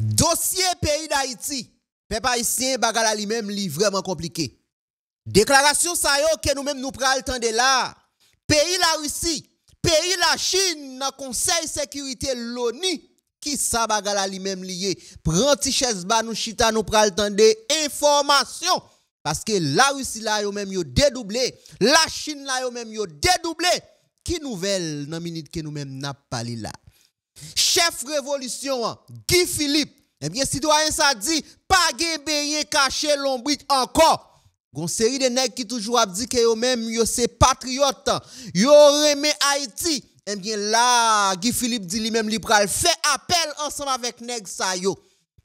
Dossier pays d'Haïti, peuple haïtien bagala li même li vraiment compliqué. Déclaration ça yo que nous même nous pral tande là. Pays la Russie, pays la Chine dans Conseil sécurité l'ONU qui sa bagala li même lié. Prend ti chaise ba nous chita nous pral tande information parce que la Russie là yo même yo dédoublé, la Chine là yo même yo dédoublé. Qui nouvelle dans minute que nous même n'a parlé là. Chef révolution Guy Philippe, eh bien citoyen ça dit pas gen beyen caché l'ombrit encore. Gon série de nèg qui toujours a dit que yo même yo c'est patriote, yo remet Haïti. Eh bien là Guy Philippe dit lui même li pral fait appel ensemble avec nèg ça yo.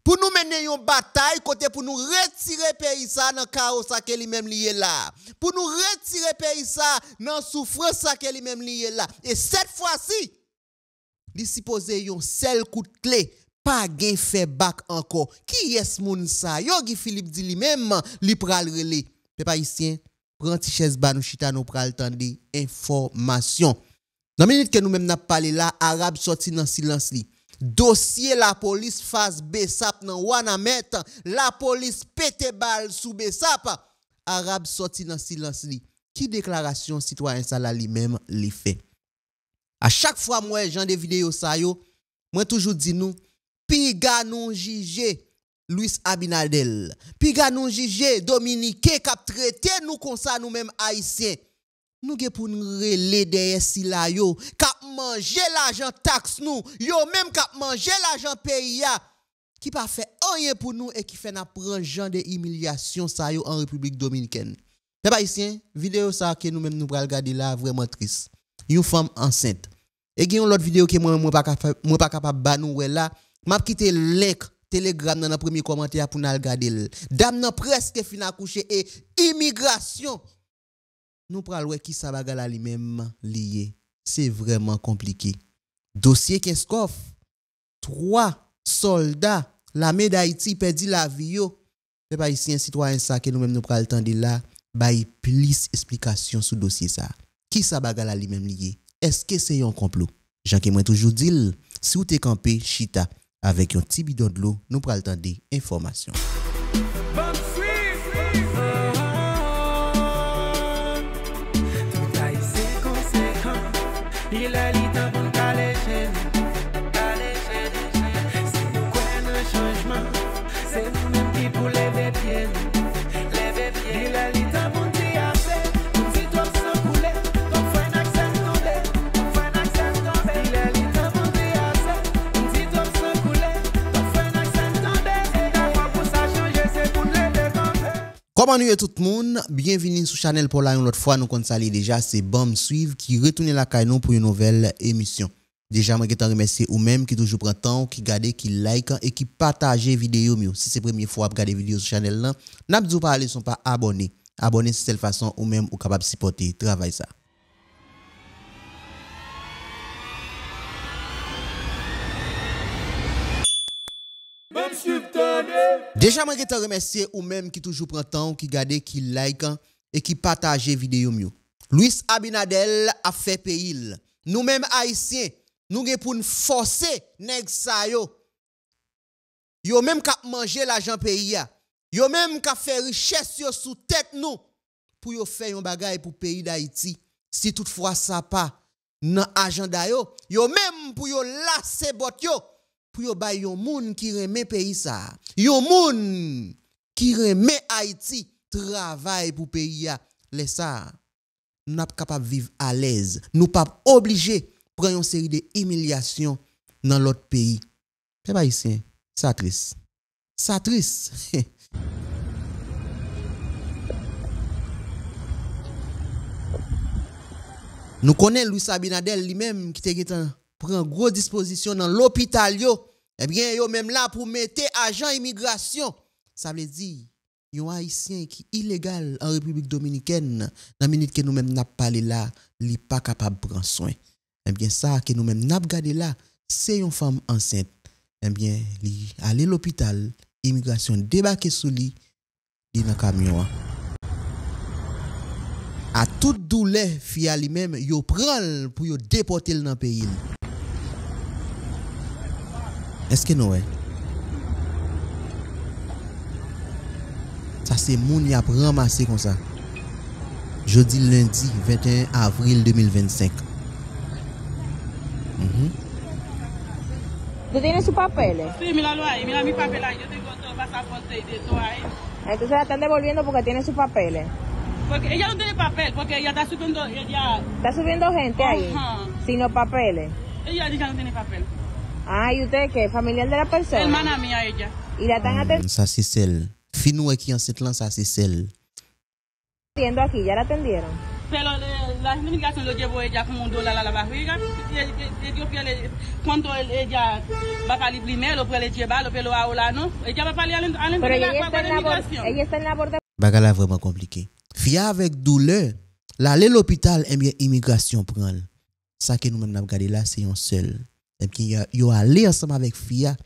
Pour nous mener une bataille côté pour nous retirer pays ça dans chaos ça que lui même lié là. Pour nous retirer pays ça dans souffrance ça que lui même lié là. Et cette fois-ci, li supposé yon seul coup de clé, pas gen fait back encore. Qui est moun ça? Yo Guy Philippe dit lui même li pral relé. Peuple haïtien, prend ti chaise ba nou chita nou pral tande information. Dans minute que nous même n'a parlé là, arabe sorti dans silence li. Dossier la police face Bessap dans Wanamet, la police pété balle sous Bessap, arabe sorti dans silence li. Qui déclaration citoyen ça là lui-même li fait? À chaque fois moi j'en des vidéos ça yo, moi toujours dit nous, pi ga nou jige Luis Abinadel, pi ga nou jige Dominique k'ap traité nous comme ça nous même haïtiens. Nous ge pour nous relé derrière si la yo, k'ap manger l'argent taxe nous, yo même k'ap manger l'argent pays ya, qui pas fait rien pour nous et qui fait n'a prendre genre de humiliation ça yo en République dominicaine. Peuple haïtien, vidéo ça que nous même nous pral regarder là vraiment triste. Une femme enceinte. Et gen l'autre vidéo que moi pas capable ba nou là, m'a quitté link Telegram dans le premier commentaire pour nous regarder. Dame nan presque fin accoucher et immigration. Nous pral wè qui sa bagala li même lié. C'est vraiment compliqué. Dossier Keskov. 3 soldats l'armée d'Haïti perdu la vie yo. C'est pas ici un citoyen ça que nous même nous pral tande là, bay plus explication sur dossier ça. Qui sa bagala li même lié? Est-ce que c'est un complot? Jean qui moi toujours dit, si vous t'es campé chita avec un petit bidon de l'eau, nous pral tande information. Comment nous tout le monde? Bienvenue sur Channel pour la une autre fois. Nous constatons déjà c'est Bam Suivre qui retourne la caille pour une nouvelle émission. Déjà, moi, je te remercie ou même qui toujours prend temps, qui garde, qui like et qui partage vidéo mieux. Si c'est la première fois à regarder vidéo sur Channel là, n'abdou pas aller sont pas abonnés. Abonner c'est cette façon ou même ou capable de supporter travail ça. Déjà, moi, je te remercie ou même qui toujours prend temps, qui garde, qui like et qui partage vidéo mieux. Luis Abinadel a fait pays. Nous-mêmes haïtiens, nous avons pour nous forcer nèg sa yo. Yo même k'ap manger l'argent pays ya. Yo même k'ap faire richesse yo sous tête nous pour yo faire un bagay pour pays d'Haïti. Si toutefois ça pas dans agenda yo, yo même pour yo lasser bot yo. Pour yo bay yon moun qui remet pays ça. Yon moun qui remet Haïti travail pour pays ya. Les ça, nous pas capable vivre à l'aise. Nous pas obligé prendre une série de humiliations dans l'autre pays. C'est pas ici, ça triste. Ça triste. Nous connaissons Luis Abinadel lui-même qui te prend gros disposition dans l'hôpital yo. Eh bien yo même là pour mettre agent immigration. Ça veut dire yon haïtien qui illégal en République dominicaine dans minute que nous même n'a parlé là, li pas capable prendre soin. Eh bien ça que nous même n'a regardé là, c'est une femme enceinte. Eh bien li aller l'hôpital, immigration débarquer sous li dans camion. À toute douleur fia li même yo prend pour yo déporter dans pays. Est-ce que nous Ça c'est moun y a ramassé comme ça. Jeudi lundi 21 avril 2025. ¿Tú tienes sus papeles? Sí, míralo ahí, mira mi papel ahí, yo tengo todo el pasaporte y de todo ahí. Entonces la están devolviendo porque tiene sus papeles. Porque ella no tiene papel, porque ella está subiendo, ella... Está subiendo gente ahí, Ajá. sin los papeles. Ella dice que no tiene papel. Ah, ¿y usted qué? ¿Familiar de la persona? Hermana mía ella. Y la están Ça c'est celle. Finou qui en cette là, ça c'est celle. atendiendo aquí, ¿ya la atendieron? Pero la inmigración lo llevó ella como $1 a la barriga. Y Dios que cuando ella va para el primero, pues le llevarlo, pero ahora no. Ella va para la Pero ella está en inmigración. ella está en labor de... Bagala vraiment compliqué. Fia avec douleur, l'aller l'hôpital, et bien immigration prend. Ça que nous-mêmes n'a regardé là, c'est un seul. Et puis yo aller ensemble avec Fia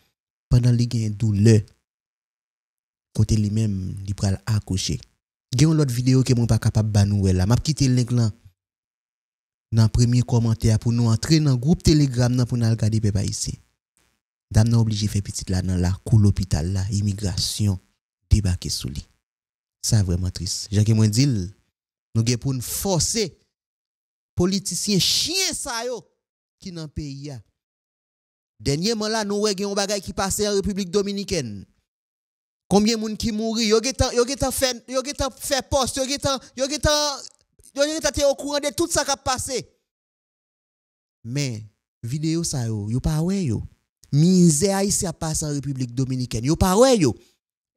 pendant li gen douleur. Côté lui-même, il pral accoucher. Gen l'autre vidéo que mon pas capable ba nou là. M'a quitté le link là dans premier commentaire pour nous entrer dans groupe Telegram là pour nous regarder papa ici. Dame n'a obligé faire petite là dans la cour l'hôpital là, immigration débarquer sous lui. Ça vraiment triste. Jacques moi dit nous gen pour nous forcer politiciens chien ça yo qui dans pays a. Dernièrement là nous wè gen un bagay qui passé en République Dominicaine. Combien de monde qui mouri, yo getan fait poste, yo getan te au courant de tout ça qui a passé. Mais vidéo ça yo pas ouais yo. Misère ici a passé en République Dominicaine. Yo pas ouais yo.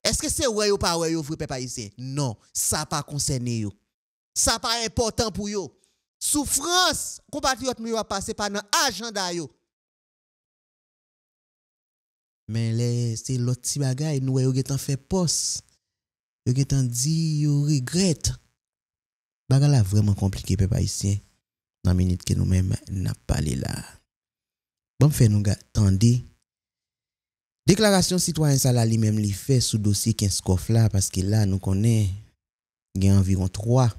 Est-ce que c'est ouais yo pas ouais yo frère papa ici? Non, ça pas concerné yo. Ça pas important pour yo. Souffrance compatriote nous a passé par dans agenda yo. Mais c'est l'autre petit bagay nous yo getan fait poste. Yo getan dit yo regrette. Bagay là vraiment compliqué papa ici. Dans minute que nous même n'a parlé là. Bon fait nous attendez. Déclaration citoyen ça là lui-même li fait sous dossier 15 coffre là parce que là nous connaît il y a environ 3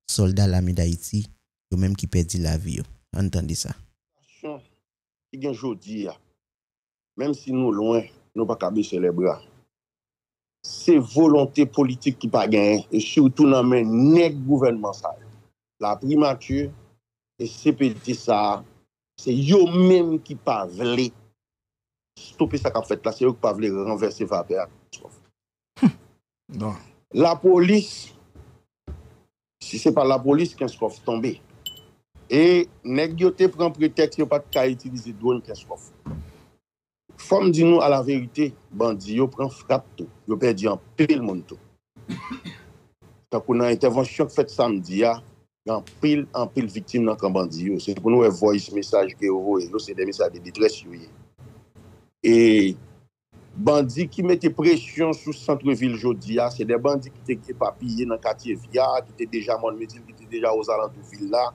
soldats l'armée d'Haïti eux même qui perdu la vie. Entendez ça. Qui gen jodi a. Même si nous loin, nous pas qu'à baisser les bras. C'est volonté politique qui pas gagné et surtout dans men nèg gouvernement ça. La primature et CPT ça, c'est yo même qui pas vle stopper ça qu'a fait là, c'est eux qui pas vle renverser vapeur. Non. La police, si c'est pas la police qui est tombé. Et nèg yo te prend prétexte yo pas ka utiliser drone qui est Femme dit nous à la vérité, bandi yo prend frappe tout, yo perdu en pile monde tout. Quand on a intervention faite samedi a, en pile victime dans camp bandi yo, c'est pour nous voice message que yo c'est des messages de détresse yo. Et bandits qui mettaient pression sur centre-ville jodi a, c'est des bandits qui étaient papillés dans quartier Via, qui étaient déjà Montmédine, qui étaient déjà aux alentours ville là.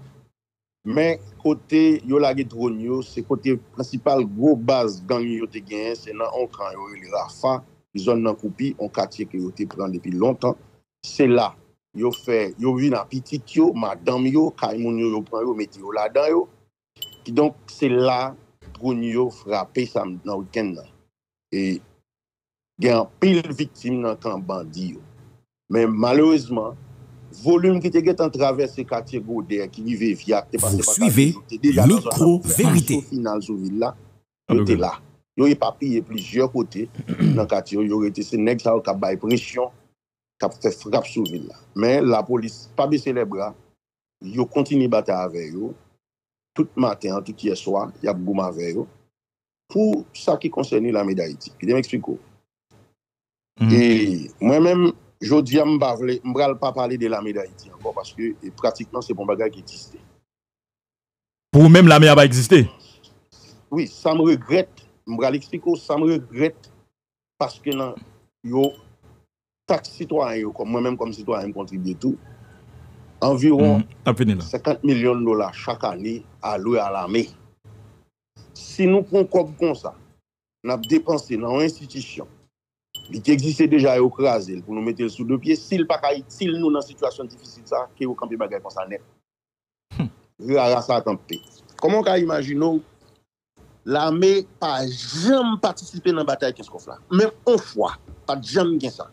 Mais côté yo la drone yo, c'est côté principal gros base gang yo te gen, c'est dans on camp yo le Rafa, zone nan Koupi, on quartier que yo te prend depuis longtemps. C'est là yo fait yo vinn à petit yo, madame yo, kay moun yo prend yo metti yo là-dedans yo. Qui donc c'est là drone yo frappé ça dans week-end là. Et gen pile victime dans camp bandi yo. Mais malheureusement volume qui était en traversé quartier Godet qui vivait via vous suivez micro-vérité final sur ville là était là yo éparpillé plusieurs côtés dans quartier yo était ces nèg ça qui bail pression qui fait frappe sur ville là mais la police pas baisser les bras yo continue bataille avec yo tout matin tout hier soir y a goum avec yo pour ça qui concerne la médaille d'Haïti je m'explique et moi-même jodi a m'bral pas parler de l'armée d'Haïti encore parce que pratiquement c'est bon bagage qui existe. Pour même l'armée a pas existé. Oui, ça me regrette, m'bral expliquer ça me regrette parce que nan yo taxe citoyen yo comme moi-même comme citoyen contribue tout environ 50 millions de dollars chaque année alloué à l'armée. Si nous prenons comme ça, n'a dépensé dans une institution il existait déjà écrasé pour nous mettre sous deux pieds s'il pas utile nous dans situation difficile ça que au camper bagay comme ça net rara ça camper comment on imaginer l'armée pas jamais participer dans bataille qu'est-ce qu'on fait même une fois pas jamais gain ça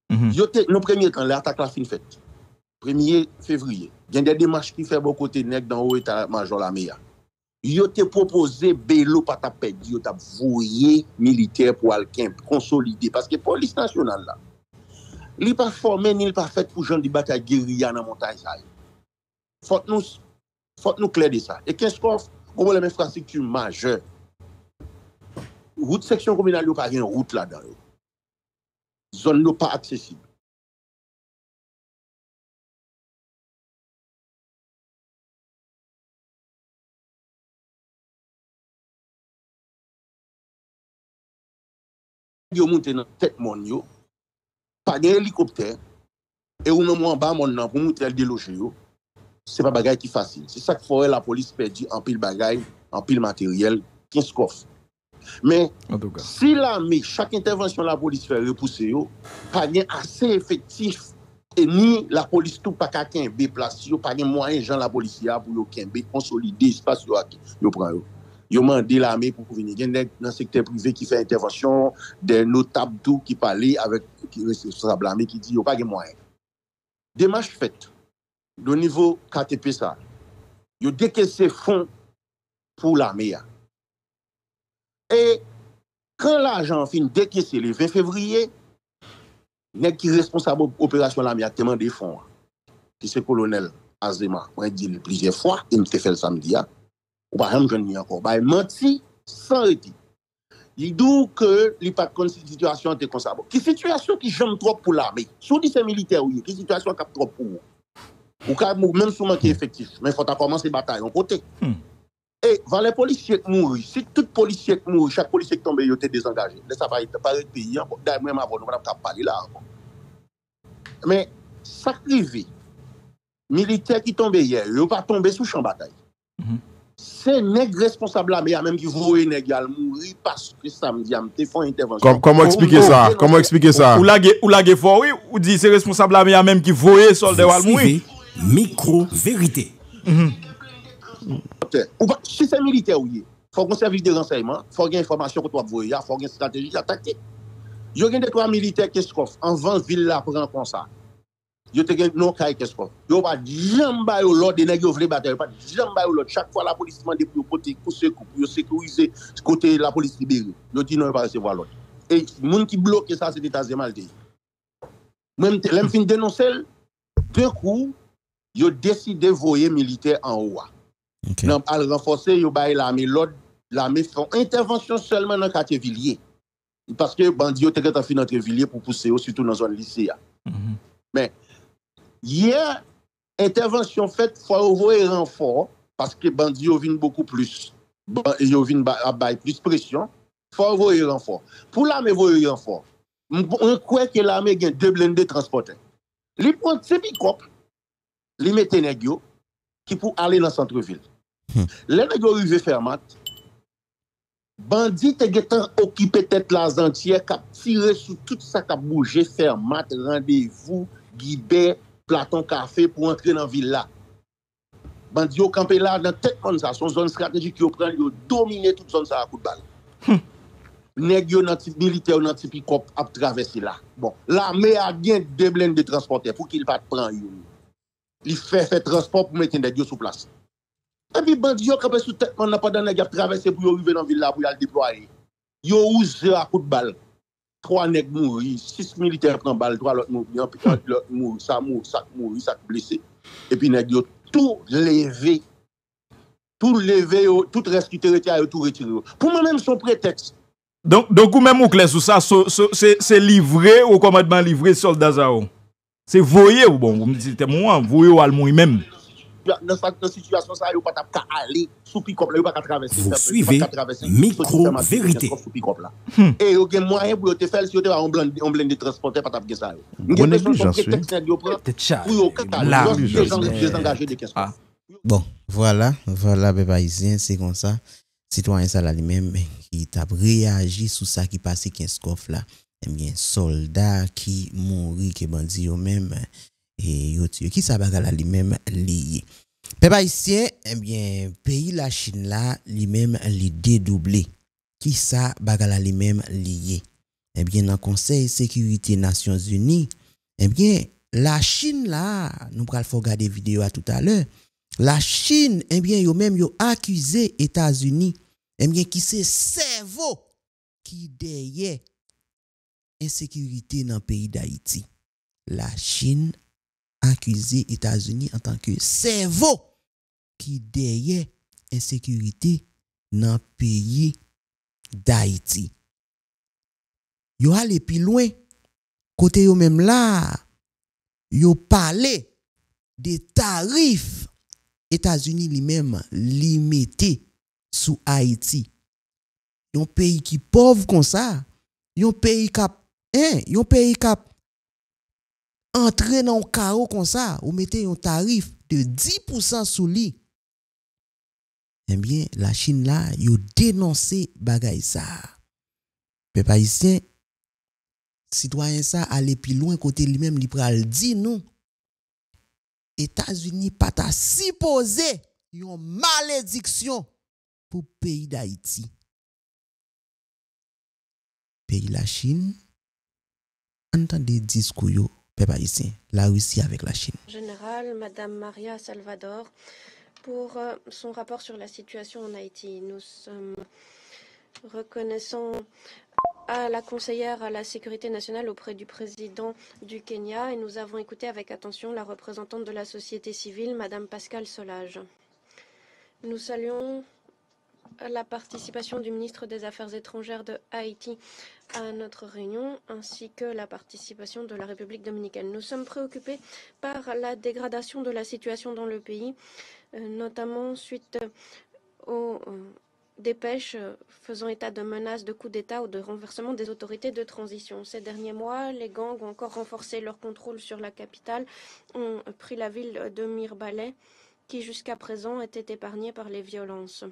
Nos premier temps, l'attaque la fin faite. 1er février. Il y a des démarches qui fait beaucoup côté nèg dans haut état-major la meilleure. Yo te proposé Bello pas ta perdu, yo t'a voyé militaire pour alquin consolider parce que police nationale là. Il pas formé ni pas fait pour gens de bataille guérilla dans montagne ça. Faut nous clair de ça. Et qu'est-ce qu'on problème infrastructure majeure. Route section communale yo pas une route là-dedans. Zone non pas accessible. Yo monte dans tête mon yo pas d'hélicoptère et ou non en bas mon nan pour monter déloger yo c'est pas bagaille qui facile c'est ça qu'il faut la police perdu en pile bagaille en pile matériel 15 coffres mais en tout cas si l'armée chaque intervention la police fait repousser yo pas gain assez effectif et ni la police tout pas kembe place yo pas gain moyen gens la police pour yo kembe consolider espace yo prend yo. Yo mandé l'armée pour venir. Il y a dans le secteur privé qui fait intervention, des notables tout qui parlent avec qui responsable l'armée qui dit yo pas de moyens. Démarche faite. Au niveau KTP ça. Yo décaissé fonds pour l'armée. Et quand l'argent fin décaissé le 20 février, nèg qui responsable opération l'armée a demandé fonds. Qui c'est colonel Azema, on dit plusieurs fois, il me fait le samedi. Ou pas même jeune encore bah menti sans reti il dit que il pas de situation était comme ça qui situation qui j'aime trop pour l'armée sous dit c'est militaire oui qui situation cap trop pour ou même sous manquer effectif mais faut commencer bataille en côté et va les policiers mourir si tout policier mourir chaque policier qui tombe il était désengagé là ça va être pas le pays même avant nous pas parler là encore mais ça privé militaire qui tombe hier il pas tomber sous champ bataille c'est nèg responsable là mais même qui voye nèg al mourir parce que samedi a te font intervention. Comment expliquer ça? Comment expliquer ça? Ou la fort oui ou dit c'est responsable là mais même qui voye soldat al mourir. Micro vérité. Si c'est militaire oui, faut qu'on service de renseignement, faut une information que toi voyer, faut une stratégie tactique. Yo gen des trois militaires qui s'offrent en 20 villes là prend comme ça. Yo te gen non kay qu'est-ce qu'on yo pas jamba yo l'ordre nèg yo vle bataille pas jamba yo l'ordre chaque fois la police demande pour côté pour sécuriser côté la police libérée yo dit non pas recevoir l'ordre et moun qui bloque ça c'est état Maltais même l'aime fin dénoncer deux coups yo décidé voyer militaire en haut non al renforcer yo bail l'armée font intervention seulement dans quartier Villiers parce que bandi yo te gen fin entre Villiers pour pousser surtout dans zone lycée mais hier, intervention faite, il faut envoyer renfort, parce que bandi yo vinn beaucoup plus. Yo vinn bailler plus pression, il faut envoyer renfort. Pour l'armée envoyer renfort, on croit que l'armée gagne 2 blindés transporteurs. Li prend ces pick-up, li mette nèg yo qui pour aller dans centre-ville. Les nèg yo arrivé fermat, bandi te getan occupé tête la entière, cap tirer sur tout ça qui a bougé fermat, rendez-vous, Guibert, Platon Café pour entrer dans la ville là. Bandi yo campé là dans tête comme ça, son zone stratégique yo prend yo dominer toute zone ça à coup de balle. Nèg yo nan type militaire nan type pick-up a traverser là. Bon, l'armée a bien 2 blindés de transporteurs pour qu'il pas prendre yo. Il fait transport pour mettre nèg yo sur place. Et puis bandi yo campé sous tête pendant nèg a traverser pour arriver dans ville là pour y aller déployer. Yo ouse à coup de balle. 3 nèg mourir, 6 militaires prend balle, 3 l'autre mourir, ça blessé. Et puis nèg yo tout levé, tout reste qui te retire, tout retiré. Pour moi-même, son prétexte. Donc ou même ou clair sur ça, c'est livré au commandement livré soldat Zao. C'est voyer ou bon, vous me dites moi, voyer ou al mourir même. Dans cette situation ça yo pas t'a aller sous pick-up là, yo pas traverser. Vous suivez micro vérité. Et yo gen moyen pour te faire si yo te on blindé transporter pas t'a gen ça. Bonne négligence. Bon, voilà peuple haïtien, c'est comme ça. Citoyen ça là lui-même qui t'a réagi sur ça qui passé 15 coffre là. Eh bien soldats qui mourir que bandi yo même et yo tué qui ça bagala lui-même lié. Peuple haïtien, eh bien pays la Chine là lui-même li dédoublé. Qui ça bagala lui-même lié. eh bien, dans le Conseil de sécurité Nations Unies, eh bien, la Chine là, nous allons regarder vidéo à tout à l'heure. La Chine, eh bien, yo même yo accusé États-Unis, eh bien, qui c'est cerveau qui derrière insécurité dans le pays d'Haïti. La Chine accusé États-Unis en tant que cerveau qui derrière insécurité dans le pays d'Haïti. Yo allé plus loin, côté yo même là, yo parlé des tarifs États-Unis lui-même limité sous Haïti. Yon pays qui pauvre comme ça, yon pays qui entrer dans un carreau comme ça, ou mettez un tarif de 10% sous lui. Eh bien, la Chine là, yo dénoncé bagay ça. Peuple haïtien, citoyen ça aller plus loin côté lui-même li pral dit nous États-Unis pas ta supposé une malédiction pour pays d'Haïti. Pays la Chine, entendez discours yo, peuple haïtien, la Russie avec la Chine. Général, Madame Maria Salvador, pour son rapport sur la situation en Haïti. Nous sommes reconnaissants à la conseillère à la sécurité nationale auprès du président du Kenya et nous avons écouté avec attention la représentante de la société civile, Madame Pascale Solage. Nous saluons la participation du ministre des Affaires étrangères de Haïti à notre réunion, ainsi que la participation de la République dominicaine. Nous sommes préoccupés par la dégradation de la situation dans le pays, notamment suite aux dépêches faisant état de menaces de coup d'État ou de renversement des autorités de transition. Ces derniers mois, les gangs ont encore renforcé leur contrôle sur la capitale, ont pris la ville de Mirebalais, qui jusqu'à présent était épargnée par les violences.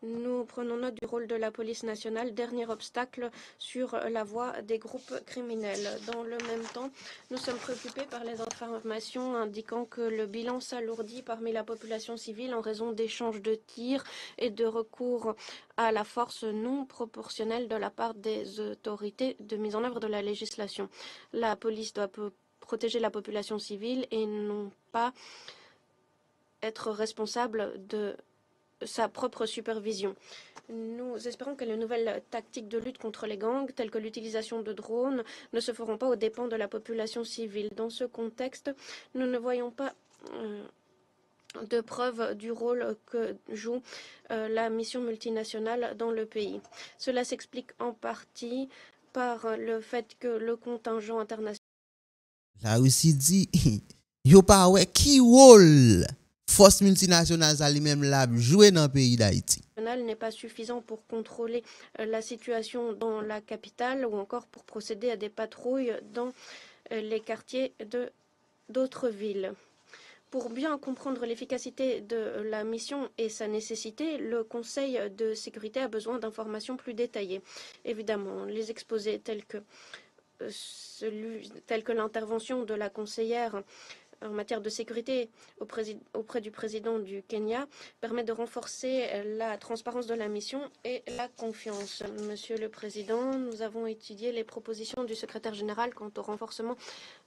Nous prenons note du rôle de la police nationale, dernier obstacle sur la voie des groupes criminels. Dans le même temps, nous sommes préoccupés par les informations indiquant que le bilan s'alourdit parmi la population civile en raison d'échanges de tirs et de recours à la force non proportionnelle de la part des autorités de mise en œuvre de la législation. La police doit protéger la population civile et non pas être responsable de sa propre supervision. Nous espérons que les nouvelles tactiques de lutte contre les gangs, telles que l'utilisation de drones, ne se feront pas aux dépens de la population civile. Dans ce contexte, nous ne voyons pas de preuve du rôle que joue la mission multinationale dans le pays. Cela s'explique en partie par le fait que le contingent international... La Russie dit, yo pa ouais qui rôle force multinationale ça lui-même l'a joué dans le pays d'Haïti. N'est pas suffisant pour contrôler la situation dans la capitale ou encore pour procéder à des patrouilles dans les quartiers d'autres villes. Pour bien comprendre l'efficacité de la mission et sa nécessité, le Conseil de sécurité a besoin d'informations plus détaillées. Évidemment, les exposés tels que l'intervention de la conseillère en matière de sécurité auprès du président du Kenya permet de renforcer la transparence de la mission et la confiance. Monsieur le Président, nous avons étudié les propositions du secrétaire général quant au renforcement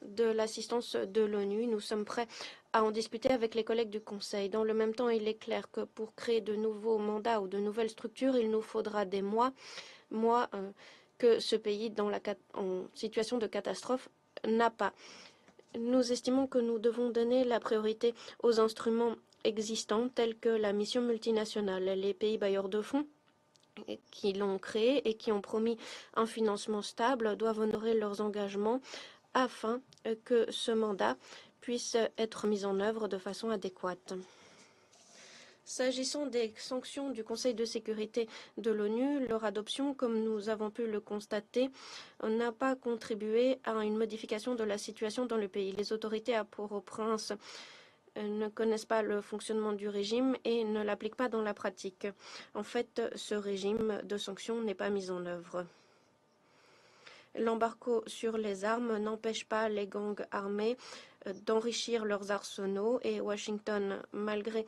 de l'assistance de l'ONU. Nous sommes prêts à en discuter avec les collègues du Conseil. Dans le même temps, il est clair que pour créer de nouveaux mandats ou de nouvelles structures, il nous faudra des mois que ce pays en situation de catastrophe n'a pas. Nous estimons que nous devons donner la priorité aux instruments existants tels que la mission multinationale. Les pays bailleurs de fonds qui l'ont créée et qui ont promis un financement stable doivent honorer leurs engagements afin que ce mandat puisse être mis en œuvre de façon adéquate. S'agissant des sanctions du Conseil de sécurité de l'ONU, leur adoption, comme nous avons pu le constater, n'a pas contribué à une modification de la situation dans le pays. Les autorités à Port-au-Prince ne connaissent pas le fonctionnement du régime et ne l'appliquent pas dans la pratique. En fait, ce régime de sanctions n'est pas mis en œuvre. L'embargo sur les armes n'empêche pas les gangs armés d'enrichir leurs arsenaux et Washington, malgré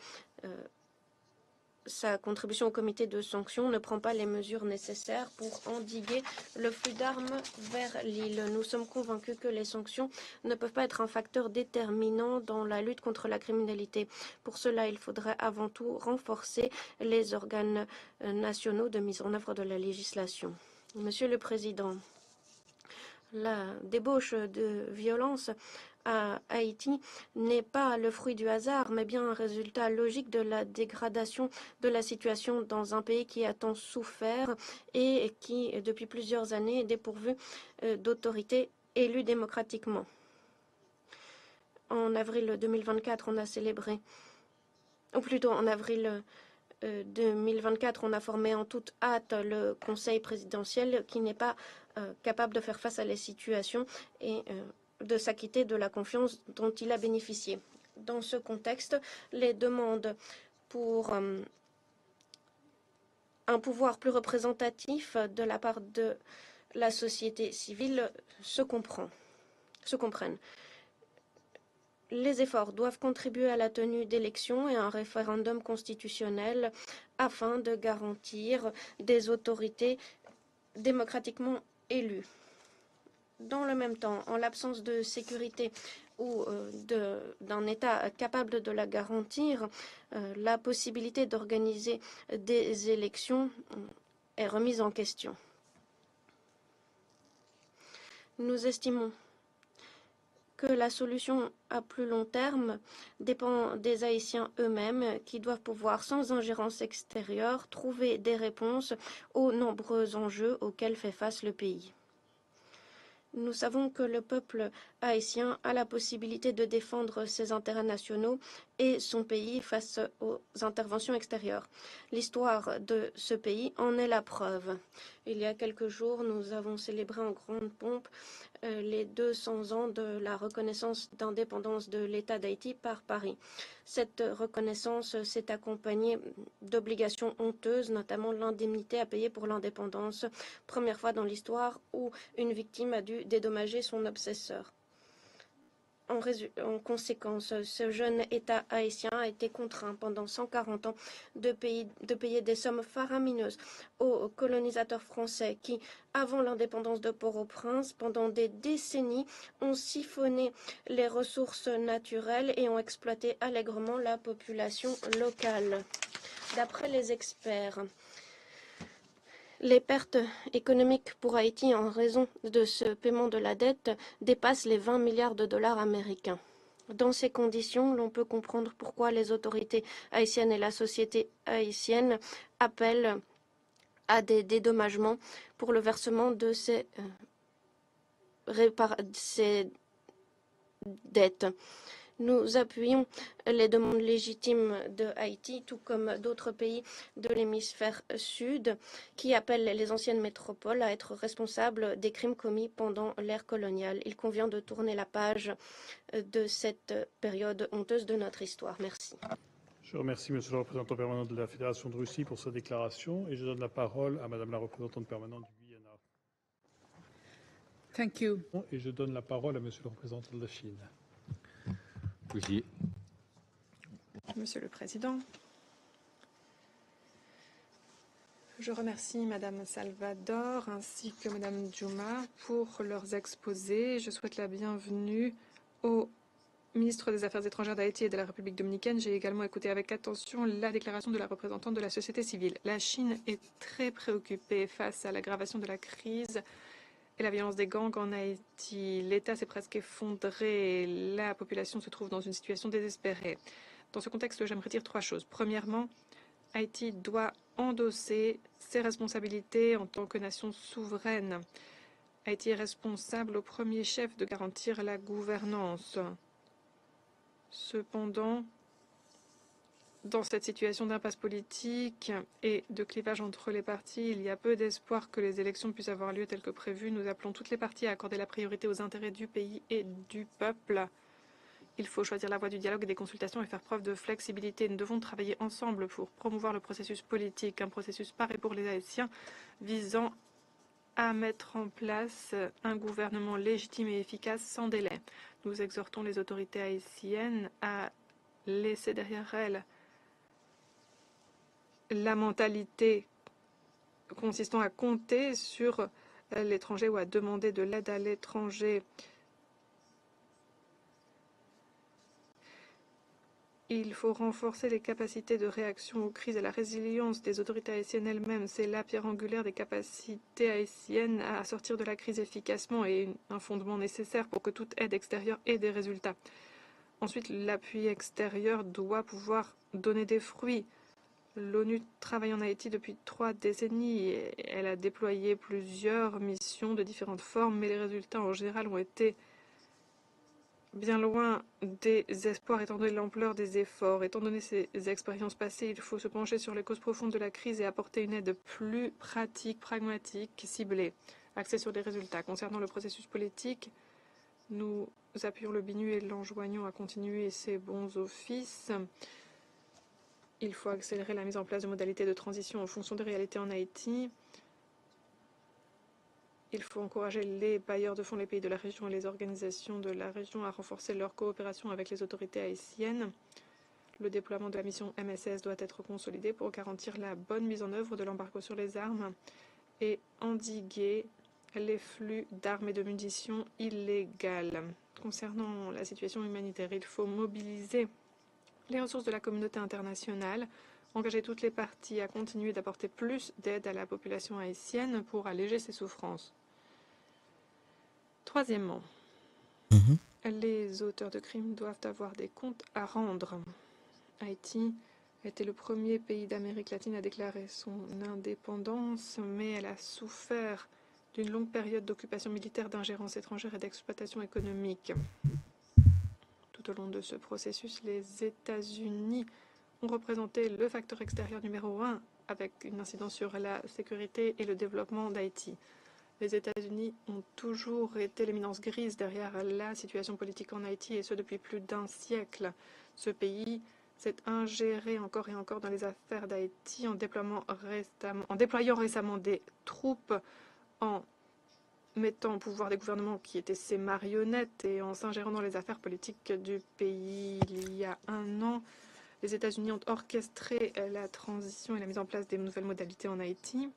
sa contribution au comité de sanctions ne prend pas les mesures nécessaires pour endiguer le flux d'armes vers l'île. Nous sommes convaincus que les sanctions ne peuvent pas être un facteur déterminant dans la lutte contre la criminalité. Pour cela, il faudrait avant tout renforcer les organes nationaux de mise en œuvre de la législation. Monsieur le Président, la débauche de violence à Haïti n'est pas le fruit du hasard, mais bien un résultat logique de la dégradation de la situation dans un pays qui a tant souffert et qui, depuis plusieurs années, est dépourvu d'autorités élues démocratiquement. En avril 2024, on a célébré, ou plutôt en avril 2024, on a formé en toute hâte le Conseil présidentiel qui n'est pas capable de faire face à les situations et de s'acquitter de la confiance dont il a bénéficié. Dans ce contexte, les demandes pour un pouvoir plus représentatif de la part de la société civile se comprennent. Les efforts doivent contribuer à la tenue d'élections et à un référendum constitutionnel afin de garantir des autorités démocratiquement élues. Dans le même temps, en l'absence de sécurité ou d'un État capable de la garantir, la possibilité d'organiser des élections est remise en question. Nous estimons que la solution à plus long terme dépend des Haïtiens eux-mêmes qui doivent pouvoir, sans ingérence extérieure, trouver des réponses aux nombreux enjeux auxquels fait face le pays. Nous savons que le peuple haïtien a la possibilité de défendre ses intérêts nationaux et son pays face aux interventions extérieures. L'histoire de ce pays en est la preuve. Il y a quelques jours, nous avons célébré en grande pompe les 200 ans de la reconnaissance d'indépendance de l'État d'Haïti par Paris. Cette reconnaissance s'est accompagnée d'obligations honteuses, notamment l'indemnité à payer pour l'indépendance, première fois dans l'histoire où une victime a dû dédommager son obsesseur. En conséquence, ce jeune État haïtien a été contraint pendant 140 ans de payer des sommes faramineuses aux colonisateurs français qui, avant l'indépendance de Port-au-Prince, pendant des décennies, ont siphonné les ressources naturelles et ont exploité allègrement la population locale. D'après les experts, les pertes économiques pour Haïti en raison de ce paiement de la dette dépassent les 20 milliards de dollars américains. Dans ces conditions, l'on peut comprendre pourquoi les autorités haïtiennes et la société haïtienne appellent à des dédommagements pour le versement de ces dettes. Nous appuyons les demandes légitimes de Haïti, tout comme d'autres pays de l'hémisphère sud, qui appellent les anciennes métropoles à être responsables des crimes commis pendant l'ère coloniale. Il convient de tourner la page de cette période honteuse de notre histoire. Merci. Je remercie Monsieur le représentant permanent de la Fédération de Russie pour sa déclaration et je donne la parole à Madame la représentante permanente du Guyana. Thank you. Et je donne la parole à Monsieur le représentant de la Chine. Oui. Monsieur le Président, je remercie Madame Salvador ainsi que Madame Djouma pour leurs exposés. Je souhaite la bienvenue au ministre des Affaires étrangères d'Haïti et de la République dominicaine. J'ai également écouté avec attention la déclaration de la représentante de la société civile. La Chine est très préoccupée face à l'aggravation de la crise et la violence des gangs en Haïti. L'État s'est presque effondré et la population se trouve dans une situation désespérée. Dans ce contexte, j'aimerais dire 3 choses. Premièrement, Haïti doit endosser ses responsabilités en tant que nation souveraine. Haïti est responsable au premier chef de garantir la gouvernance. Cependant, dans cette situation d'impasse politique et de clivage entre les partis, il y a peu d'espoir que les élections puissent avoir lieu telles que prévues. Nous appelons toutes les parties à accorder la priorité aux intérêts du pays et du peuple. Il faut choisir la voie du dialogue et des consultations et faire preuve de flexibilité. Nous devons travailler ensemble pour promouvoir le processus politique, un processus pareil pour les Haïtiens, visant à mettre en place un gouvernement légitime et efficace sans délai. Nous exhortons les autorités haïtiennes à laisser derrière elles la mentalité consistant à compter sur l'étranger ou à demander de l'aide à l'étranger. Il faut renforcer les capacités de réaction aux crises et la résilience des autorités haïtiennes elles-mêmes. C'est la pierre angulaire des capacités haïtiennes à sortir de la crise efficacement et un fondement nécessaire pour que toute aide extérieure ait des résultats. Ensuite, l'appui extérieur doit pouvoir donner des fruits. L'ONU travaille en Haïti depuis 3 décennies. Elle a déployé plusieurs missions de différentes formes, mais les résultats en général ont été bien loin des espoirs étant donné l'ampleur des efforts. Étant donné ces expériences passées, il faut se pencher sur les causes profondes de la crise et apporter une aide plus pratique, pragmatique, ciblée, axée sur des résultats. Concernant le processus politique, nous appuyons le BINU et l'enjoignons à continuer ses bons offices. Il faut accélérer la mise en place de modalités de transition en fonction des réalités en Haïti. Il faut encourager les bailleurs de fonds, les pays de la région et les organisations de la région à renforcer leur coopération avec les autorités haïtiennes. Le déploiement de la mission MSS doit être consolidé pour garantir la bonne mise en œuvre de l'embargo sur les armes et endiguer les flux d'armes et de munitions illégales. Concernant la situation humanitaire, il faut mobiliser les ressources de la communauté internationale, engager toutes les parties à continuer d'apporter plus d'aide à la population haïtienne pour alléger ses souffrances. Troisièmement, les auteurs de crimes doivent avoir des comptes à rendre. Haïti était le premier pays d'Amérique latine à déclarer son indépendance, mais elle a souffert d'une longue période d'occupation militaire, d'ingérence étrangère et d'exploitation économique. Tout au long de ce processus, les États-Unis ont représenté le facteur extérieur numéro 1 avec une incidence sur la sécurité et le développement d'Haïti. Les États-Unis ont toujours été l'éminence grise derrière la situation politique en Haïti, et ce depuis plus d'1 siècle. Ce pays s'est ingéré encore et encore dans les affaires d'Haïti en déployant récemment des troupes, en mettant au pouvoir des gouvernements qui étaient ses marionnettes et en s'ingérant dans les affaires politiques du pays. Il y a 1 an, les États-Unis ont orchestré la transition et la mise en place des nouvelles modalités en Haïti.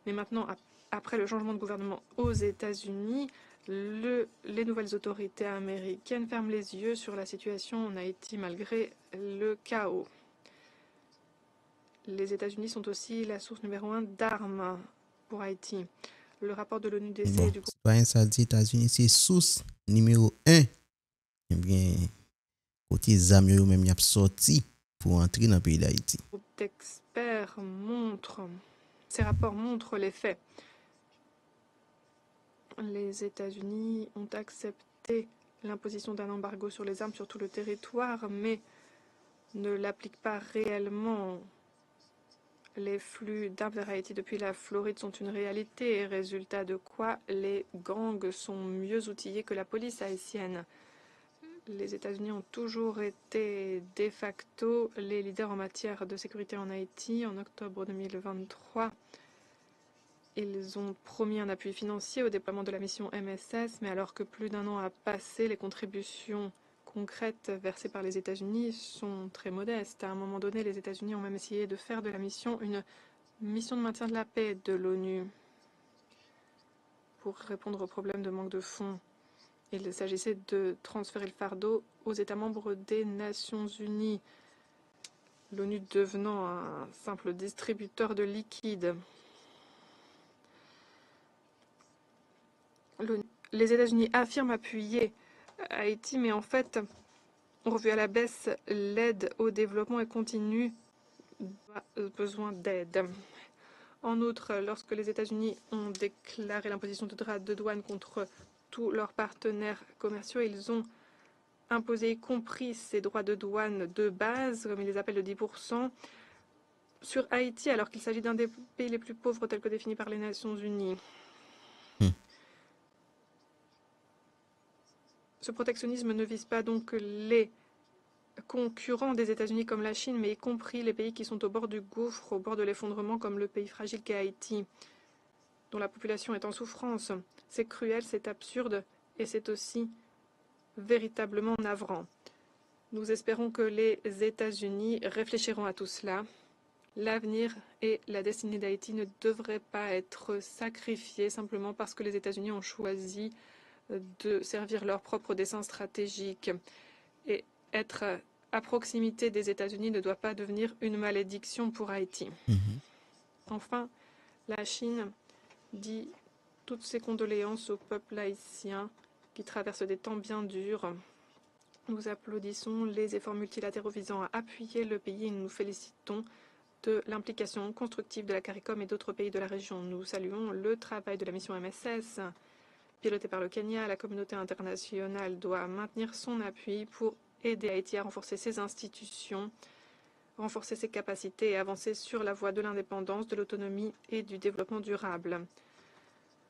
Mais maintenant, après le changement de gouvernement aux États-Unis, les nouvelles autorités américaines ferment les yeux sur la situation en Haïti malgré le chaos. Les États-Unis sont aussi la source numéro 1 d'armes pour Haïti. Le rapport de l'ONUDC du citoyen, ça dit États-Unis, c'est source numéro 1. Eh bien, côté Zamio, même y a sorti pour entrer dans le pays d'Haïti. Le groupe d'experts ces rapports montrent les faits. Les États-Unis ont accepté l'imposition d'un embargo sur les armes sur tout le territoire, mais ne l'appliquent pas réellement. Les flux d'armes vers Haïti depuis la Floride sont une réalité, résultat de quoi les gangs sont mieux outillés que la police haïtienne. Les États-Unis ont toujours été de facto les leaders en matière de sécurité en Haïti. En octobre 2023, ils ont promis un appui financier au déploiement de la mission MSS, mais alors que plus d'1 an a passé, les contributions concrètes versées par les États-Unis sont très modestes. À un moment donné, les États-Unis ont même essayé de faire de la mission une mission de maintien de la paix de l'ONU pour répondre aux problèmes de manque de fonds. Il s'agissait de transférer le fardeau aux États membres des Nations Unies, l'ONU devenant un simple distributeur de liquide. Les États-Unis affirment appuyer Haïti, mais en fait, ont revu à la baisse l'aide au développement et continuent besoin d'aide. En outre, lorsque les États-Unis ont déclaré l'imposition de droits de douane contre tous leurs partenaires commerciaux, ils ont imposé, y compris ces droits de douane de base, comme ils les appellent, de 10%, sur Haïti, alors qu'il s'agit d'un des pays les plus pauvres tels que définis par les Nations Unies. Ce protectionnisme ne vise pas donc les concurrents des États-Unis comme la Chine, mais y compris les pays qui sont au bord du gouffre, au bord de l'effondrement, comme le pays fragile qu'est Haïti, dont la population est en souffrance. C'est cruel, c'est absurde, et c'est aussi véritablement navrant. Nous espérons que les États-Unis réfléchiront à tout cela L'avenir et la destinée d'Haïti ne devraient pas être sacrifiés simplement parce que les États-Unis ont choisi de servir leur propre dessein stratégique. Et être à proximité des États-Unis ne doit pas devenir une malédiction pour Haïti. Enfin, la Chine dit toutes ses condoléances au peuple haïtien qui traverse des temps bien durs. Nous applaudissons les efforts multilatéraux visant à appuyer le pays et nous nous félicitons de l'implication constructive de la CARICOM et d'autres pays de la région. Nous saluons le travail de la mission MSS pilotée par le Kenya. La communauté internationale doit maintenir son appui pour aider Haïti à renforcer ses institutions, renforcer ses capacités et avancer sur la voie de l'indépendance, de l'autonomie et du développement durable.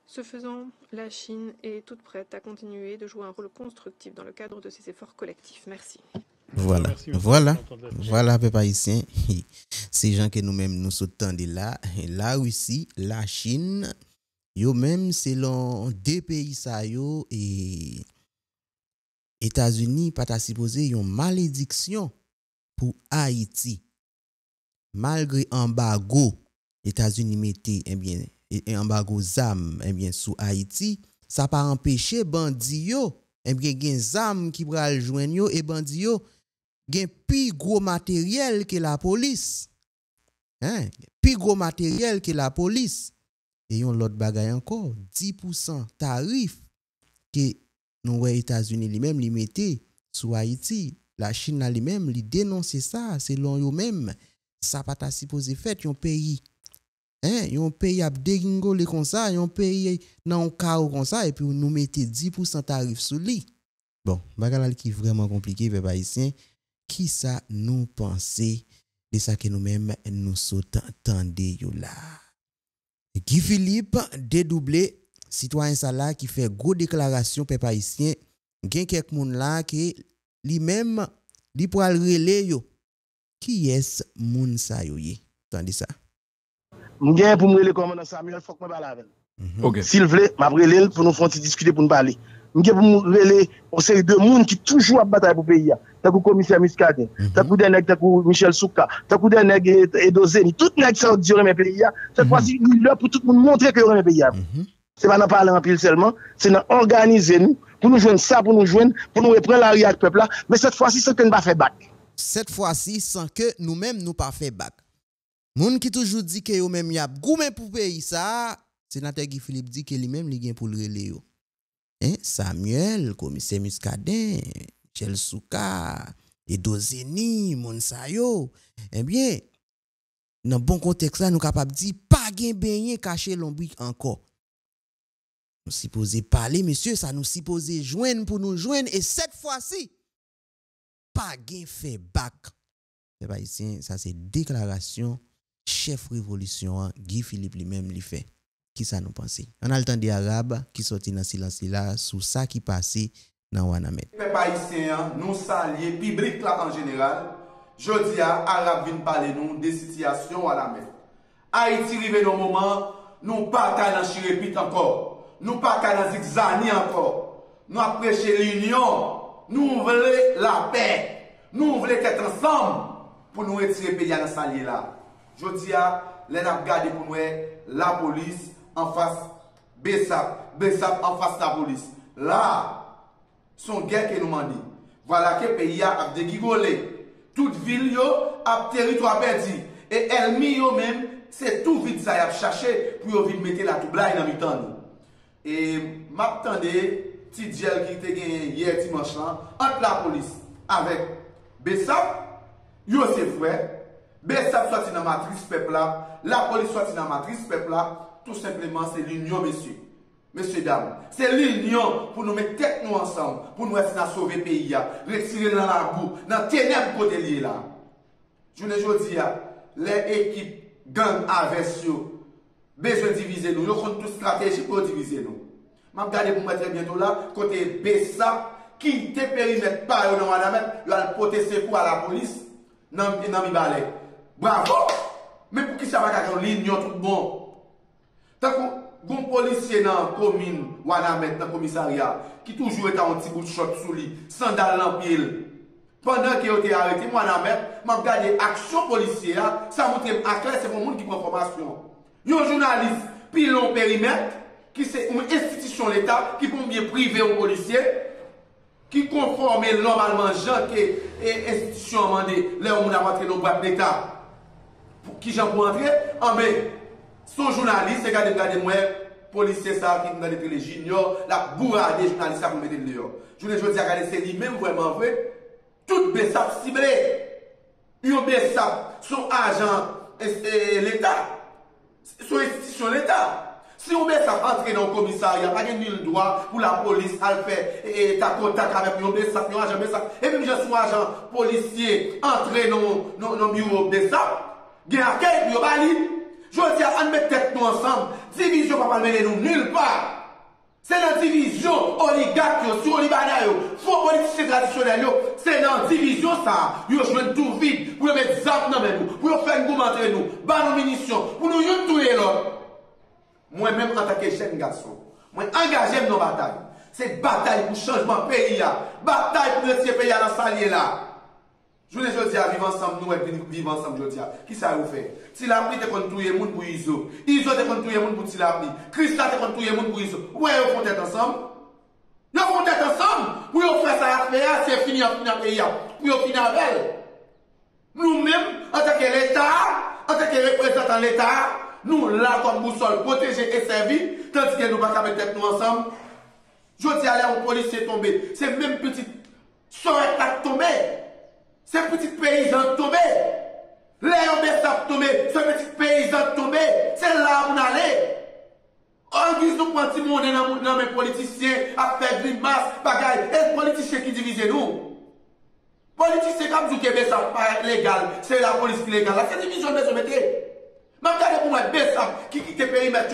Ce faisant, la Chine est toute prête à continuer de jouer un rôle constructif dans le cadre de ses efforts collectifs. Merci. Voilà, voilà, peuple haïtien. Ces gens que nous-mêmes nous sautons de là, la Russie, la Chine, yo même selon deux pays ça yo et États-Unis pas supposé une malédiction pour Haïti. Malgré embargo, États-Unis mettait embargo zam sous Haïti, ça pas empêché bandi yo gen zam qui pral joindre yo et bandi yo gen plus gros matériel que la police. Plus gros matériel que la police. Et yon l'autre bagay encore 10% tarif que nous États-Unis lui-même li mettait sur Haïti. La Chine lui-même li dénoncer ça selon yo même ça pas ta supposé fait yon pays. Yon pays a dégringolé comme ça, yon pays nan chaos comme ça et puis nous mettez 10% tarif sur lui. Bon, bagay qui vraiment compliqué peuple haïtien. Qui ça nous penser de ça que nous-mêmes nous s'entendez yo là. Guy Philippe dédoublé citoyen ça là qui fait gros déclaration peuple haïtien, gen quelques moun là qui lui-même li pral relé yo. Qui est moun sa yo yé? Tandis ça. M'gen pour me relé commandant Samuel, faut que me parle avec. OK. S'il vous plaît, m'a relé pour nous faire discuter pour nous parler. M'gen pour me relé on série de moun qui toujours a bataille pour pays. T'as ku commissaire Muscadet, t'as ku des nèg, t'as ku Michel Souka, t'as ku des nèg Edozeni, tout nèg ça dire mes pays. Cette fois-ci, il là pour tout le monde montrer que mes pays. C'est pas dans parler en pile seulement, c'est dans organiser nous pour nous joindre ça, pour nous reprendre la rivière peuple là, mais cette fois-ci sans que nous pas faire bac. Cette fois-ci sans que nous-mêmes nous pas faire bac. Moun qui toujours dit que yo même y a goumé pour pays ça, sénateur Guy Philippe dit que lui-même li gen pour le relé yo. Samuel, commissaire Muscadet, Michel Souka, Edozeni, Monsayo, eh bien, dans bon contexte là, nous capable dire pas gen beignet caché l'ombrique encore. Nous supposé parler, monsieur, ça nous supposé joindre pour nous joindre et cette fois-ci, pas gen fait bac. C'est pas ici, ça c'est déclaration chef révolution Guy Philippe lui-même lui fait. Qui ça nous pense? On a le temps des Arabes qui sortent dans silence là sous ça qui passait dans Wanamet. Peuple haïtien, nous saluer public là en général. Jodi a Arabe vient parler nous des situations Wanamet. Haïti rive dans moment, nous pas dans chirépite encore. Nous pas dans zigzani encore. Nous a prêché l'union. Nous voulons la paix. Nous voulons être ensemble pour nous retirer pays dans salier là. Jodi a les n'a regardé pour nous la police en face Bessap en face la police. Là, son guerre que nous m'a dit. Voilà que le pays a dégigolé. Toute ville yo a territoire perdu. Et Elmi yo même, c'est tout vite ça y a cherché pour yo vite mettre la toublaille dans mi-temps. Et m'attendais, petit gel qui était gagné hier dimanche là, entre la police avec Bessap, yo c'est frère. Bessap sorti dans la matrice peuple là, la police sorti dans la matrice peuple là. Tout simplement, c'est l'union, messieurs. Messieurs, dames. C'est l'union pour nous mettre tête nous ensemble, pour nous essayer de sauver le pays, retirer dans la boue, dans le ténèbre côté lié là. Je ne dis pas, les équipes gang avec besoin de diviser nous. Nous avons toute stratégie pour diviser nous. Je vais regarder pour mettre bientôt là, côté Bessap, qui te périmètre par dans Wanamet, il va protester pour la police, dans mi balai. Bravo! Mais pour qui ça va faire l'union tout bon? Tant qu'on policier dans la commune, Wanamet, dans le commissariat, qui toujours est un petit bout de shot sous lui, sandal en pile, Pendant que vous avez arrêté, moi, je regarde l'action policière, ça montre à clair, c'est mon monde qui prend formation. Il y a un journaliste, puis long périmètre, qui c'est une institution de l'État, qui peut bien privé aux policiers, qui conforme normalement gens qui institution a demandé, là où on a rentré dans le boîte d'État, pour qui j'en peux entrer, mais son journaliste, regardez-moi, policier ça qui dans les télé junior, la bourrade des journalistes ça pour mettre dehors. Je veux dire, regardez, c'est lui-même vraiment vrai. Tout BESAP ciblé. Un BESAP, son agent, l'État, son institution l'État. Si on BESAP entre dans le commissariat, pas de nul droit pour la police à faire ta contact avec un BESAP, un agent BESAP. Et même je suis agent policier entré dans le bureau BESAP, il y a accueil, il y a bali. Je dis à mettre tête nous ensemble. Division va pas mener nous nulle part. C'est dans division oligarque, sur Libanais, faux politiciens traditionnels, c'est dans division ça. Ils jouent tout vide pour mettre zap dans nous, pour faire une gomme entre nous, bas nos munitions, pour nous tuer l'autre. Moi-même, en tant que jeune garçon, moi engagé dans la bataille. C'est bataille pour changement pays, bataille pour retirer pays dans la salier là. Je vous dis à vivre ensemble, nous vivre ensemble, je dis à qui ça vous fait? Si la pluie te contre tout le monde pour Iso, Iso te contre tout le monde pour Tilapli, Christa te contre tout le monde pour Iso. Ouais, vous font être ensemble? Vous font être ensemble? Pour vous faire ça à faire, c'est fini en pays, pour vous finir avec. Nous-mêmes, en tant que l'État, en tant que représentant de l'État, nous là comme boussole, protéger et servir, tandis que nous ne pouvons pas mettre tête nous ensemble. Je dis à l'air aux policiers tombés, c'est même petit soeur tombé. Ces petits paysans tombés, les hommes tombés, ces petits paysans tombés, c'est là où on allait. On dit nous prendre tout le monde dans mes politiciens à faire grimace, bagaille, et les politiciens qui divisent nous. Politiciens comme vous qui ça pas légal, c'est la police qui est légale. C'est division de ce métier. Mais regardez pour moi, Bessam, qui quitte le périmètre,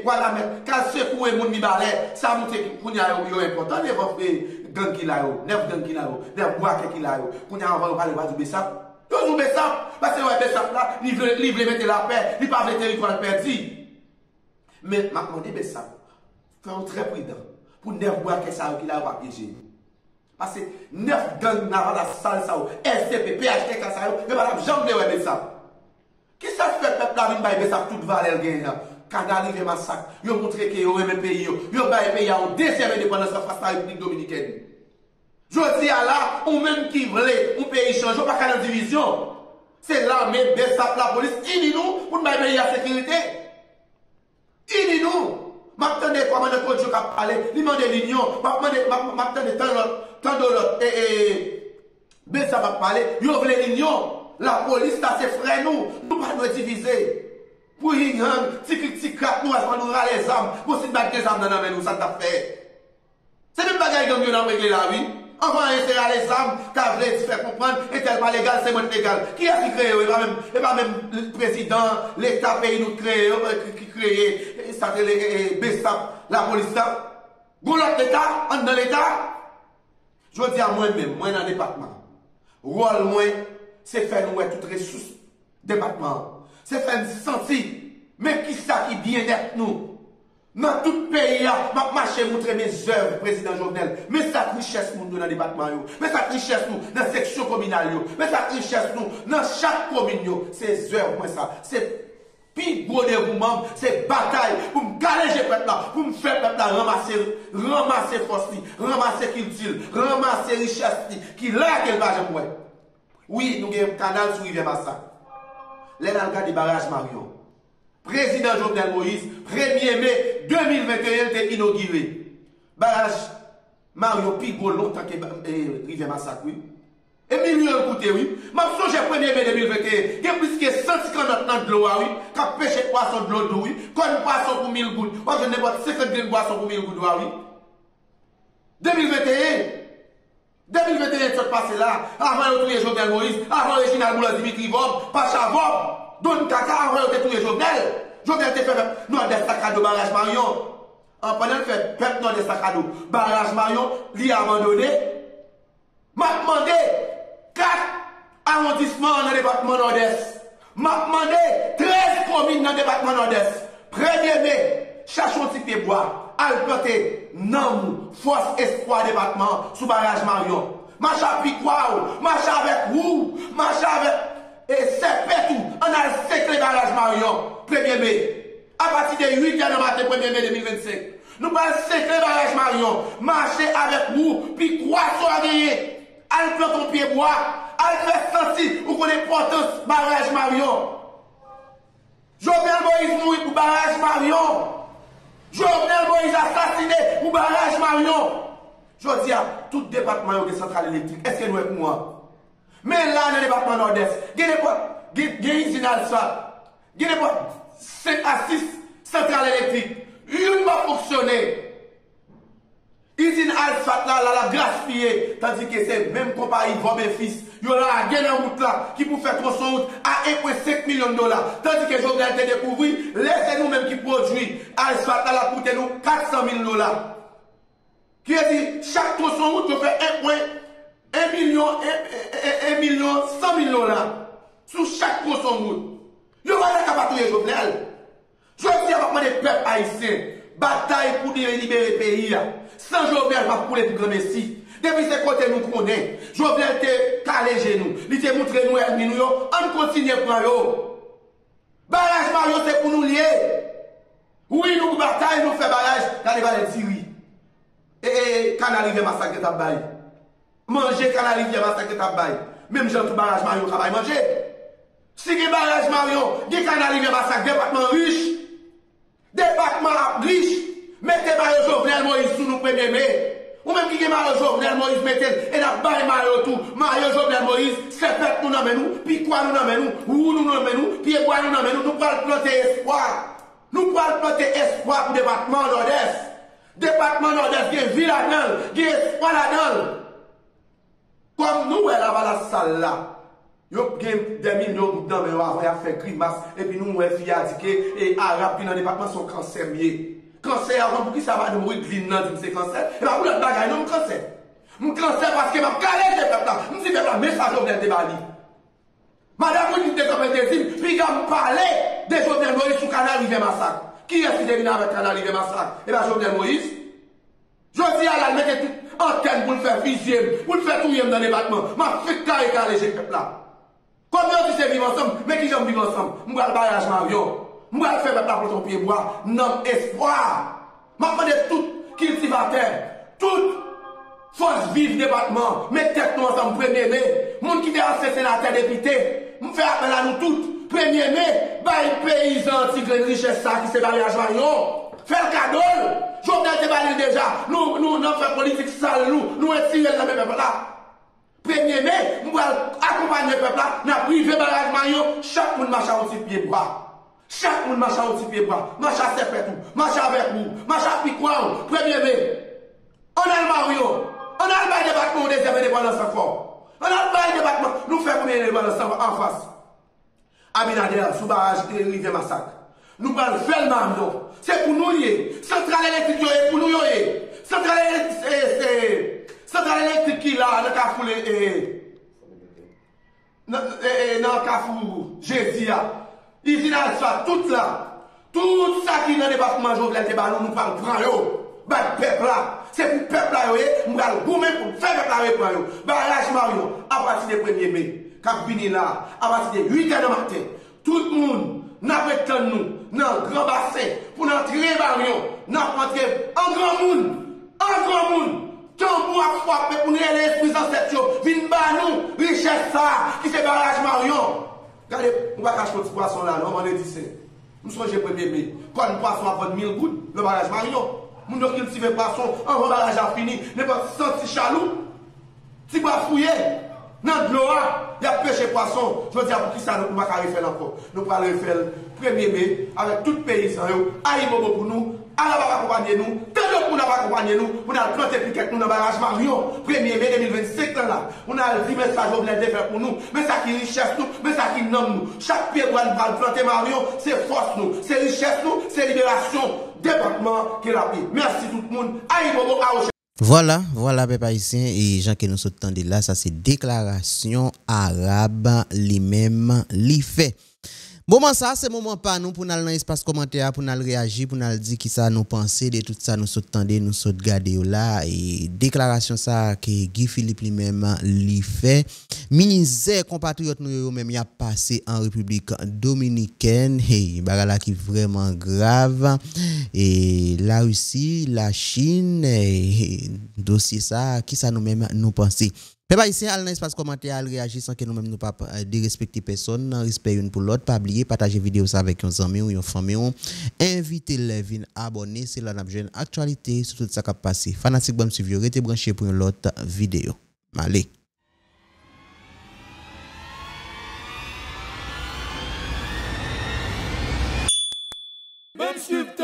voilà, mais quand c'est pour les gens qui balai, ça montre qu'on y a important, les gang qui là, neuf gang qui là, neuf bois qui là, qu'on y a on va parler du Bessam. Toujours Bessam, parce que le Bessam là, il veut mettre la paix, il parle de territoire perdu. Mais maintenant, Bessam, soyons très prudents pour neuf bois qui ça qui là, va piéger. Parce que neuf gangs dans la salle, ça, SCP, PHTK, ça, mais madame, j'en ai Bessam. Qui ça fait peuple la vie de ça toute valeur gagne là? Quand arrive massacre, ils ont montré que ils aiment pays, ils ont baillé pays en deuxième indépendance face à la République dominicaine. Je dis à là, ou même qui voulait, un pays change, pas qu'à la division. C'est l'armée, BESAP, la police, ils nous pour bailler pays à sécurité. Ils nous. M'attendez comment le code a parlé, il m'a demandé l'union, m'attendez tant d'autres, BESAP a parlé, ils ont voulu l'union. La police, ça c'est frère nous. Nous pas nous diviser. Pour y aller, tic nous, à nous râler les armes. Pour si battre les armes dans la nous, ça t'a fait. C'est même bagaille comme nous avons réglé la vie. Enfin, insérer les armes, t'as voulu faire comprendre, et tel pas légal, c'est moins légal. Qui a créé? Et pas même le président, l'État pays nous créé, qui créé, ça c'est les BESAP, la police, ça. Bon, l'État, dans l'État. Je dis à moi-même, moi dans le département. Rôle, moi, c'est faire nous toutes les ressources département. C'est faire nous sentir, mais qui ça qui bien être nous. Dans tout pays, je marche montrer mes œuvres, président Jovenel. Mais ça richesse nous dans le département, mais ça richesse nous dans la section communale, mais ça richesse nous dans chaque commune, ces œuvres, moi ça. C'est puis gros dévouement, c'est bataille pour me galéger peuple là, pour me faire peuple là ramasser force, ramasser culture, ramasser richesse qui là qu'elle va jamais. Oui, nous avons un canal sur Rivière Massa. Là, dans le cas du barrage Marion. Président Jovenel Moïse, 1er mai 2021, était inauguré. Barrage Marion, puis gros longtemps que Rivière Massa, oui. Et millions écoutez, oui. Ma songe 1er mai 2021, il y a plus que 150 ans de l'eau, oui. Quand pêche poisson de l'eau, oui. Quand une poisson pour 1000 gouttes. Moi, je n'ai pas 50 graines de poisson pour 1000 gouttes, oui. 2021, ça passé là, avant de tuer Jovenel Moïse, avant Reginald Moula Dimitri Vob, Pacha Vob, Don Kaka, avant de tuer Jovenel. Jovenel te fait, nous avons des sacs de barrage Marion. En pendant le fait, peuple nous des sacs à dos. Barrage Marion, lui a abandonné. M'a demandé 4 arrondissements dans le département nord-est. M'a demandé 13 communes dans le département nord-est. 1er mai, cherchons un petit peu bois. Alplanté, Namou, Force Espoir département, sous barrage Marion. marche avec quoi, marche avec vous, marche avec. Et c'est tout. On a le secret barrage Marion, 1er mai. À partir de 8h du matin, 1er mai 2025. Nous parlons de secret barrage Marion. Marchez avec vous, puis quoi soit gagné. Allez prendre ton pied bois, allez faire sentir ou qu'on l'importance barrage Marion. Jovenel Moïse mourit pour barrage Marion. Jovenel Moïse assassiné pour barrage Marion. Je dis à tout département de centrale électrique, est-ce que nous sommes pour moi? Mais là, dans le département nord-est, il y a une usine Alsat, il y a 5 à 6 centrales électriques. Une va fonctionner. Usine Alsat là, la gaspillée. Tandis que c'est même compagnie Vauban Fils. Il y a un route là qui peut faire tronçon route à 1,5 million de dollars. Tandis que Jovenel a découvert, laissez nous-mêmes qui produisent Alsat là, la coûte nous 400 000 dollars. Qui a dit, chaque tronçon route, je fais 1 million 100 000 dollars sur chaque tronçon route. Il y a pas de patrouiller Jovenel. Je dis à des peuples haïtiens, bataille pour libérer le pays. Sans Jovenel, pas pour les plus grands messies. Depuis ce côté, nous connaissons. Jovenel te calé genoux. Il te montré nous, on continue pour nous. Barrage Mario, c'est pour nous lier. Oui, nous bataille, nous faisons barrage dans les vallées de Syrie. Et quand arrive massacre de Tabaye. Manger quand arrive massacre de Tabaye. Même gens tout barrage Mario, travaille manger. Si vous barrage Mario, vous quand arrive massacre, département riche. Département riche. Mettez Mario Jovenel Moïse sous nous 1er mai. Ou même qui est Mario Jovenel Moïse, mettez, et n'a pas Mario tout. Mario Jovenel Moïse, c'est fait nous n'amène nous, puis quoi nous n'amène nous, où nous n'amène nous, puis quoi nous n'amène nous, nous pouvons planter espoir. Nous pouvons planter espoir pour le département nord-est. Département nord-est, il y a une ville là-dedans, il y a espoir là-dedans. Comme nous, elle a la salle là. Il y a des millions de gens qui ont fait grimace, et puis nous, on a fait et Arabe, dans le département, sont cancer mieux. Cancer, avant pour qui ça va de mourir clean dans c'est cancer. Et bien, pour le bagage, non, cancer. Mon cancer parce que ma calé de peuple là. Je dis peuple là, message Jovenel de Bali. Madame, vous dites comme des puis quand vous parlez de Jovenel Moïse sous Canal Rivière Massacre. Qui est-ce qui devine avec Canal Rivière Massacre? Et bien, Jovenel Moïse. Je dis à la mettre toute antenne pour le faire visible, pour le faire tout dans le département. Ma fait carré les peuple là. Combien de ces vivent ensemble? Mais qui j'aime vivre ensemble? Moi, le barrage Marion. Moi, je fais peuple pour ton pied bois. Non, espoir. Je demande tout cultivateur, toute force vive département, mettez nous ensemble 1er mai. Moun qui est ancien sénateur député, je fais appel à nous toutes. 1er mai, bail paysan, tigre de richesse, ça qui se barrage Marion. Fais le cadeau. Jovenel te balé déjà. Nous, n'en faisons politique sale, nous étirons le peuple là. 1er mai, nous allons accompagner le peuple là, nous avons privé barrage Marion, chaque monde marche à un petit pied bois. Chaque monde marche à un petit pied bois. Marche à Sepet, marche avec vous, marche à Piquois, 1er mai. On a le Marion, on a le bail département des indépendances encore. On a le bail département, nous faisons combien d'indépendances en face? Abinader, sous barrage de Rivière Massacre. Nous allons faire le marron. C'est pour nous lier. Centrale électrique, c'est pour nous lier. Centrale électrique qui là, dans le Carrefour, dans le Carrefour, Jésia. Usine Alsat, tout là. Tout ça qui est dans le département Jovenel de Ballon, nous parlons prendre. Bah, peuple là. C'est pour le peuple là, nous allons gommer pour faire peuple là, prendre. Barrage Marion, à partir du 1er mai. Cap Bini là, à partir de 8h du matin. Tout le monde, nous attendons nous, dans le grand bassin, pour entrer Marion, nous entrer en grand monde. En grand monde. Tambour à frapper pour nous aller l'esprit dans cette chose. Vine bas nous, richesse ça, qui se barrage Marion. Regardez, on va cacher notre poisson là, non, on est dit nous sommes les 1er mai. Quand un poisson a 20 000 gouttes, le barrage Marion. Nous devons cultiver poisson, un barrage a fini, ne pas sentir chalou. Si vous fouillez, dans l'eau, il y a pêché poisson. Je veux dire, pour qui ça, nous ne pouvons pas faire encore. Nous pouvons le faire le 1er mai avec tout le pays. Aïe, bobo pour nous. Alors, on va accompagner nous. Tant que nous va accompagner nous, on a planté piquet nous dans le barrage Marion. 1er mai 2025 là. On a le message Jovenel de faire pour nous. Mais ça qui richesse nous, mais ça qui nomme nous. Chaque pied doit planter Marion, c'est force nous, c'est richesse nous, c'est libération. Département qui est la vie. Merci tout le monde. Aïe, bobo, aïe. Voilà, peuple haïtien, et gens que nous sommes là, ça c'est déclaration arabe, lui-même, lui fait. Bon, ça, c'est moment pas nous pour nous dans l'espace commentaire, pour nous réagir, pour nous dire qui ça nous penser de tout ça, nous s'attendait, nous saute garder là. Et déclaration ça que Guy Philippe lui-même lui fait. Ministère compatriotes nous même y a passé en République dominicaine. Hey, bagala qui vraiment grave. Et la Russie, la Chine, dossier ça, qui ça nous-mêmes nous penser. Peuple ici, dans l'espace commentaire, réagir sans que nous-mêmes nous pas dérespecter personne, respect une pour l'autre, pas oublier, partager vidéo ça avec un ami ou une famille, inviter les vins abonner, c'est là n'a jeune actualité sur tout ça qui a passé. Fanatique bon suivre, restez branché pour une autre vidéo. Allez. Même suivre